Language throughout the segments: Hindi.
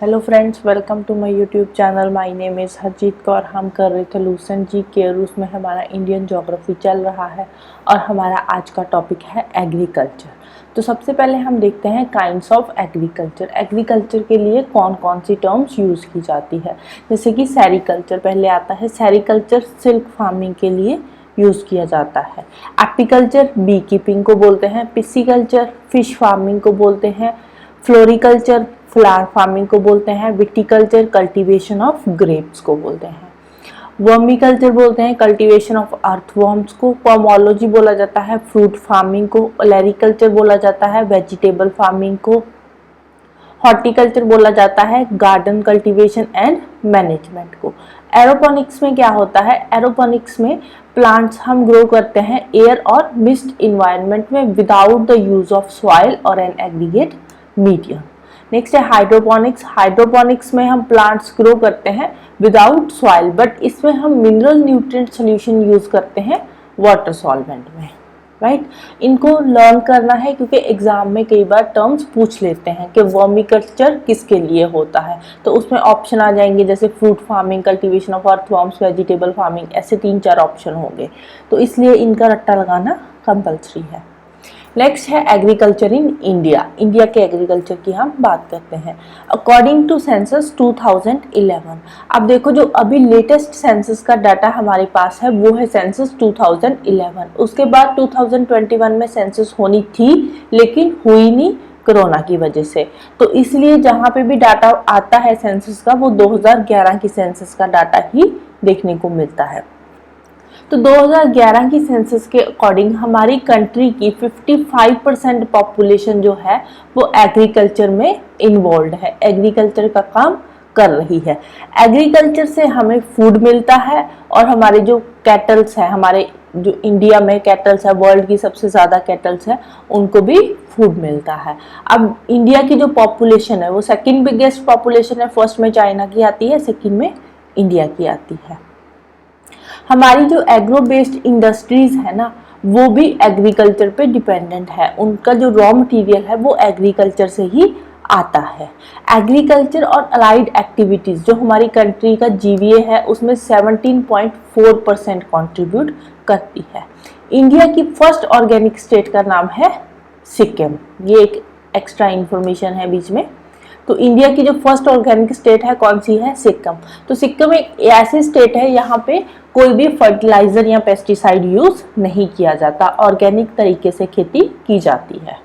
Hello friends, welcome to my YouTube channel. My name is Harjeet Kaur. हम कर रहे थे लूसेंट जी के। उसमें हमारा इंडियन ज्योग्राफी चल रहा है और हमारा आज का टॉपिक है एग्रीकल्चर। तो सबसे पहले हम देखते हैं काइंड्स ऑफ एग्रीकल्चर। एग्रीकल्चर के लिए कौन कौन सी टर्म्स यूज़ की जाती है। जैसे कि सेरिकल्चर पहले आता है। सेरिकल्चर सिल्क फार्मिंग के लिए यूज़ किया जाता है। एपीकल्चर बी कीपिंग को बोलते हैं। पिस्सीकल्चर फिश फार्मिंग को बोलते हैं। फ्लोरिकल्चर फ्लावर फार्मिंग को बोलते हैं। विटिकल्चर कल्टीवेशन ऑफ ग्रेप्स को बोलते हैं। वर्मिकल्चर बोलते हैं कल्टीवेशन ऑफ अर्थवर्म्स को। पोमोलॉजी बोला जाता है फ्रूट फार्मिंग को। ओलेरिकल्चर बोला जाता है वेजिटेबल फार्मिंग को। हॉर्टिकल्चर बोला जाता है गार्डन कल्टीवेशन एंड मैनेजमेंट को। एरोपोनिक्स में क्या होता है? एरोपोनिक्स में प्लांट्स हम ग्रो करते हैं एयर और मिस्ट इन्वायरमेंट में without the use of soil और एन एग्रीगेट मीडियम। नेक्स्ट है हाइड्रोपोनिक्स। हाइड्रोपोनिक्स में हम प्लांट्स ग्रो करते हैं विदाउट सॉइल, बट इसमें हम मिनरल न्यूट्रिएंट सॉल्यूशन यूज करते हैं वाटर सॉल्वेंट में। राइट इनको लर्न करना है क्योंकि एग्जाम में कई बार टर्म्स पूछ लेते हैं कि वर्मिकल्चर किसके लिए होता है। तो उसमें ऑप्शन आ जाएंगे जैसे fruit farming, cultivation of earthworms, vegetable farming, ऐसे 3-4 ऑप्शन होंगे। तो इसलिए इनका रट्टा लगाना कंपल्सरी है। नेक्स्ट है एग्रीकल्चर इन इंडिया। इंडिया के एग्रीकल्चर की हम बात करते हैं। According to census 2011। अब देखो जो अभी लेटेस्ट सेंसस का डाटा हमारे पास है वो है सेंसस 2011। उसके बाद 2021 में सेंसस होनी थी लेकिन हुई नहीं कोरोना की वजह से। तो इसलिए जहाँ पे भी डाटा आता है सेंसस का वो 2011 की सेंसस का डाटा ही देखने को मिलता है। तो 2011 की सेंसस के अकॉर्डिंग हमारी कंट्री की 55% पॉपुलेशन जो है वो एग्रीकल्चर में इन्वॉल्व है, एग्रीकल्चर का काम कर रही है। एग्रीकल्चर से हमें फूड मिलता है और हमारे जो कैटल्स है, हमारे जो इंडिया में कैटल्स है, वर्ल्ड की सबसे ज़्यादा कैटल्स है, उनको भी फूड मिलता है। अब इंडिया की जो पॉपुलेशन है वो सेकंड बिगेस्ट पॉपुलेशन है। फर्स्ट में चाइना की आती है, सेकंड में इंडिया की आती है। हमारी जो एग्रो बेस्ड इंडस्ट्रीज है ना वो भी एग्रीकल्चर पे डिपेंडेंट है। उनका जो रॉ मटेरियल है वो एग्रीकल्चर से ही आता है। एग्रीकल्चर और अलाइड एक्टिविटीज जो हमारी कंट्री का जीवीए है उसमें 17.4% कंट्रीब्यूट करती है। इंडिया की फर्स्ट ऑर्गेनिक स्टेट का नाम है सिक्किम। ये एक एक्स्ट्रा इंफॉर्मेशन है बीच में। तो इंडिया की जो फर्स्ट ऑर्गेनिक स्टेट है कौन सी है? सिक्किम। तो सिक्किम एक ऐसी स्टेट है यहाँ पे कोई भी फर्टिलाइजर या पेस्टिसाइड यूज नहीं किया जाता, ऑर्गेनिक तरीके से खेती की जाती है।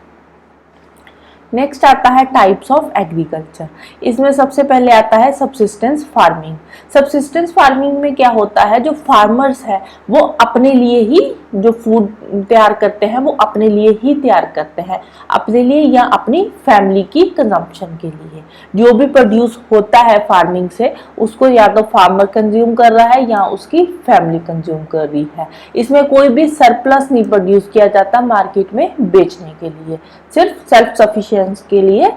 नेक्स्ट आता है टाइप्स ऑफ एग्रीकल्चर। इसमें सबसे पहले आता है सबसिस्टेंस फार्मिंग। सबसिस्टेंस फार्मिंग में क्या होता है, जो फार्मर्स है वो अपने लिए ही जो फूड तैयार करते हैं वो अपने लिए ही तैयार करते हैं, अपने लिए या अपनी फैमिली की कंजम्पशन के लिए। जो भी प्रोड्यूस होता है फार्मिंग से उसको या तो फार्मर कंज्यूम कर रहा है या उसकी फैमिली कंज्यूम कर रही है। इसमें कोई भी सरप्लस नहीं प्रोड्यूस किया जाता मार्केट में बेचने के लिए, सिर्फ सेल्फ सफिशिएंसी के लिए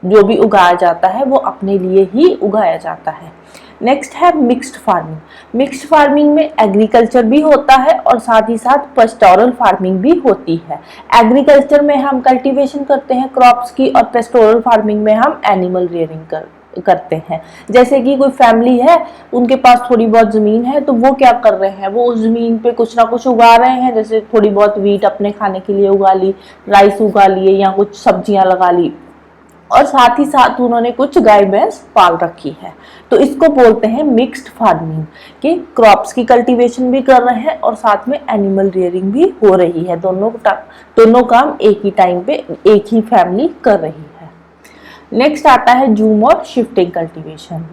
जो भी उगाया जाता है वो अपने लिए ही उगाया जाता है। नेक्स्ट है मिक्स्ड फार्मिंग। मिक्स्ड फार्मिंग में एग्रीकल्चर भी होता है और साथ ही साथ पेस्टोरल फार्मिंग भी होती है। एग्रीकल्चर में हम कल्टीवेशन करते हैं क्रॉप्स की और पेस्टोरल फार्मिंग में हम एनिमल रियरिंग करते हैं। जैसे कि कोई फैमिली है, उनके पास थोड़ी बहुत ज़मीन है तो वो क्या कर रहे हैं, वो उस ज़मीन पे कुछ ना कुछ उगा रहे हैं। जैसे थोड़ी बहुत वीट अपने खाने के लिए उगा ली, राइस उगा लिए या कुछ सब्जियां लगा ली, और साथ ही साथ उन्होंने कुछ गाय भैंस पाल रखी है। तो इसको बोलते हैं मिक्स्ड फार्मिंग, कि क्रॉप्स की कल्टीवेशन भी कर रहे हैं और साथ में एनिमल रियरिंग भी हो रही है। दोनों काम एक ही टाइम पे एक ही फैमिली कर रही है। नेक्स्ट आता है जूम और शिफ्टिंग कल्टीवेशन।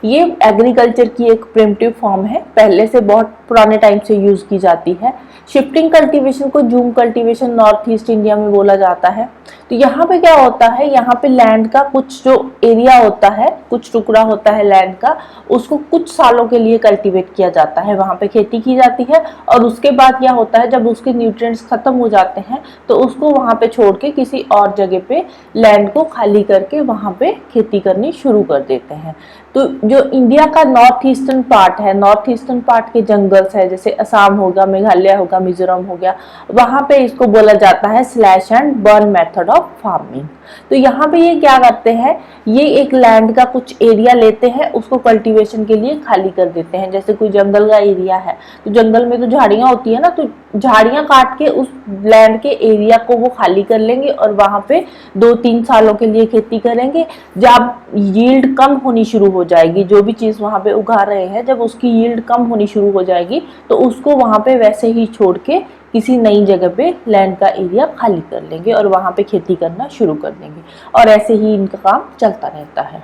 ये एग्रीकल्चर की एक प्रिमिटिव फॉर्म है, पहले से बहुत पुराने टाइम से यूज की जाती है। शिफ्टिंग कल्टीवेशन को zoom cultivation north east India में बोला जाता है। तो यहाँ पे क्या होता है, यहाँ पे लैंड का कुछ जो एरिया होता है, कुछ टुकड़ा होता है लैंड का, उसको कुछ सालों के लिए कल्टीवेट किया जाता है, वहाँ पे खेती की जाती है। और उसके बाद क्या होता है, जब उसके न्यूट्रिएंट्स खत्म हो जाते हैं तो उसको वहाँ पे छोड़ के किसी और जगह पे लैंड को खाली करके वहाँ पे खेती करनी शुरू कर देते हैं। तो जो इंडिया का नॉर्थ ईस्टर्न पार्ट है, नॉर्थ ईस्टर्न पार्ट के जंगल्स है, जैसे असम होगा, मेघालय होगा, मिजोरम हो गया, वहां पे इसको बोला जाता है slash and burn method of farming. तो यहाँ पे ये क्या करते हैं, ये एक लैंड का कुछ एरिया लेते हैं, उसको कल्टीवेशन के लिए खाली कर देते हैं। जैसे कोई जंगल का एरिया है, तो जंगल में तो झाड़ियां होती है ना, तो झाड़ियां काट के उस लैंड के एरिया को वो खाली कर लेंगे और वहां पे 2-3 सालों के लिए खेती करेंगे। जब यील्ड कम होनी शुरू हो जाएगी, जो भी चीज वहां पे उगा रहे हैं, जब उसकी यील्ड कम होनी शुरू हो जाएगी, तो उसको वहां पे वैसे ही छोड़ के किसी नई जगह पे लैंड का एरिया खाली कर लेंगे और वहां पे खेती करना शुरू कर देंगे, और ऐसे ही इनका काम चलता रहता है।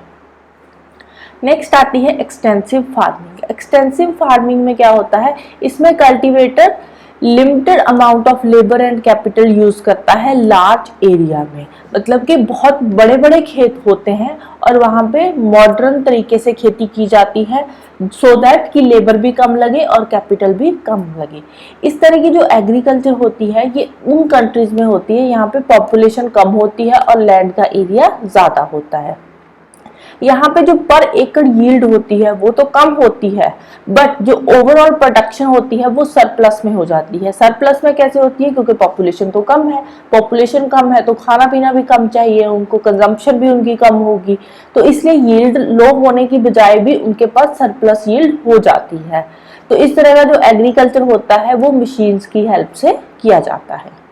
नेक्स्ट आती है एक्सटेंसिव फार्मिंग। एक्सटेंसिव फार्मिंग में क्या होता है, इसमें cultivator limited amount of labour and capital use करता है लार्ज एरिया में। मतलब कि बहुत बड़े बड़े खेत होते हैं और वहां पे मॉडर्न तरीके से खेती की जाती है, सो दैट कि लेबर भी कम लगे और कैपिटल भी कम लगे। इस तरह की जो एग्रीकल्चर होती है, ये उन कंट्रीज में होती है यहाँ पे पॉपुलेशन कम होती है और लैंड का एरिया ज्यादा होता है। यहाँ पे जो पर एकड़ यील्ड होती है वो तो कम होती है, बट जो ओवरऑल प्रोडक्शन होती है वो सरप्लस में हो जाती है। सरप्लस में कैसे होती है, क्योंकि पॉपुलेशन तो कम है, पॉपुलेशन कम है तो खाना पीना भी कम चाहिए उनको, कंजम्पशन भी उनकी कम होगी, तो इसलिए यील्ड लो होने की बजाय भी उनके पास सरप्लस यील्ड हो जाती है। तो इस तरह का जो एग्रीकल्चर होता है वो मशीन्स की हेल्प से किया जाता है।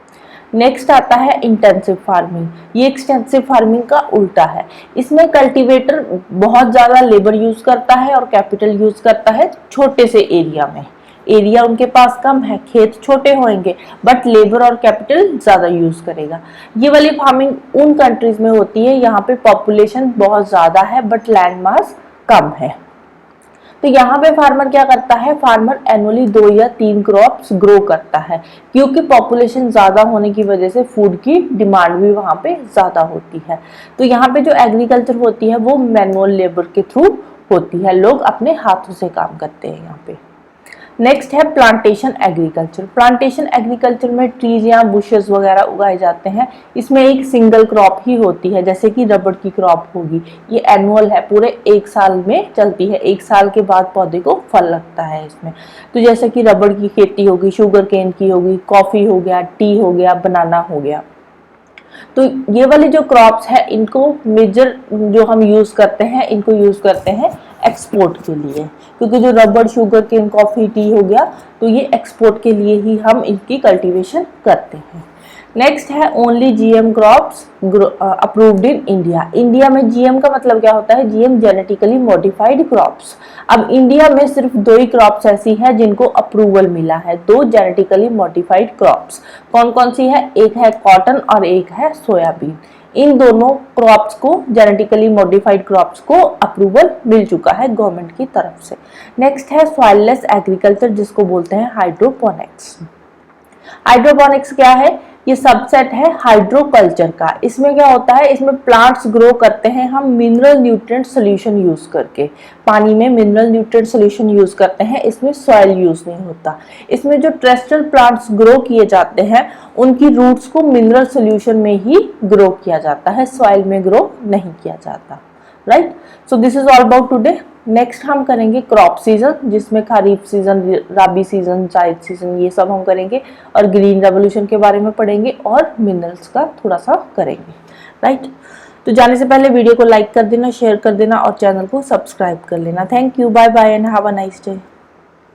नेक्स्ट आता है इंटेंसिव फार्मिंग। ये एक्सटेंसिव फार्मिंग का उल्टा है। इसमें कल्टीवेटर बहुत ज्यादा लेबर यूज करता है और कैपिटल यूज करता है छोटे से एरिया में। एरिया उनके पास कम है, खेत छोटे होंगे, बट लेबर और कैपिटल ज्यादा यूज करेगा। ये वाली फार्मिंग उन कंट्रीज में होती है यहाँ पे पॉपुलेशन बहुत ज्यादा है बट लैंड मास कम है। तो यहाँ पे फार्मर क्या करता है, फार्मर एनुअली 2 या 3 क्रॉप्स ग्रो करता है, क्योंकि पॉपुलेशन ज्यादा होने की वजह से फूड की डिमांड भी वहां पे ज्यादा होती है। तो यहाँ पे जो एग्रीकल्चर होती है वो मैनुअल लेबर के थ्रू होती है, लोग अपने हाथों से काम करते हैं यहाँ पे। नेक्स्ट है प्लांटेशन एग्रीकल्चर। प्लांटेशन एग्रीकल्चर में ट्रीज या बुशेस वगैरह उगाए जाते हैं। इसमें एक सिंगल क्रॉप ही होती है, जैसे कि रबड़ की क्रॉप होगी, ये एनुअल है, पूरे 1 साल में चलती है। 1 साल के बाद पौधे को फल लगता है इसमें। तो जैसे कि रबड़ की खेती होगी, शुगर केन की होगी, कॉफी हो गया, टी हो गया, बनाना हो गया। तो ये वाली जो क्रॉप्स है इनको मेजर जो हम यूज करते हैं, इनको यूज करते हैं एक्सपोर्ट के लिए, क्योंकि जो रबड़, शुगर केन, कॉफी, टी हो गया, तो ये एक्सपोर्ट के लिए ही हम इनकी कल्टीवेशन करते हैं। नेक्स्ट है only GM crops approved in India. India में जीएम का मतलब क्या होता है, जीएम जेनेटिकली मॉडिफाइड क्रॉप्स। अब इंडिया में सिर्फ 2 ही क्रॉप्स ऐसी हैं जिनको अप्रूवल मिला है, 2 जेनेटिकली मॉडिफाइड क्रॉप्स। कौन कौन सी है, एक है कॉटन और एक है सोयाबीन। इन दोनों क्रॉप्स को, जेनेटिकली मॉडिफाइड क्रॉप्स को अप्रूवल मिल चुका है गवर्नमेंट की तरफ से। नेक्स्ट है सॉइललेस एग्रीकल्चर, जिसको बोलते हैं हाइड्रोपोनिक्स। हाइड्रोपोनिक्स क्या है, ये सबसेट है हाइड्रोकल्चर का। इसमें क्या होता है, इसमें प्लांट्स ग्रो करते हैं हम मिनरल न्यूट्रिएंट सोल्यूशन यूज करके, पानी में मिनरल न्यूट्रिएंट सोल्यूशन यूज करते हैं, इसमें सॉइल यूज नहीं होता। इसमें जो टेरेस्ट्रियल प्लांट्स ग्रो किए जाते हैं उनकी रूट्स को मिनरल सोल्यूशन में ही ग्रो किया जाता है, सॉइल में ग्रो नहीं किया जाता। Right, so this is all about today. Next हम करेंगे क्रॉप सीजन, जिसमें खरीफ सीजन, रबी सीजन, जायद सीजन, ये सब हम करेंगे, और ग्रीन रेवोल्यूशन के बारे में पढ़ेंगे और मिनरल्स का थोड़ा सा करेंगे। राइट, तो जाने से पहले वीडियो को लाइक कर देना, शेयर कर देना और चैनल को सब्सक्राइब कर लेना। Thank you, bye bye and have a nice day.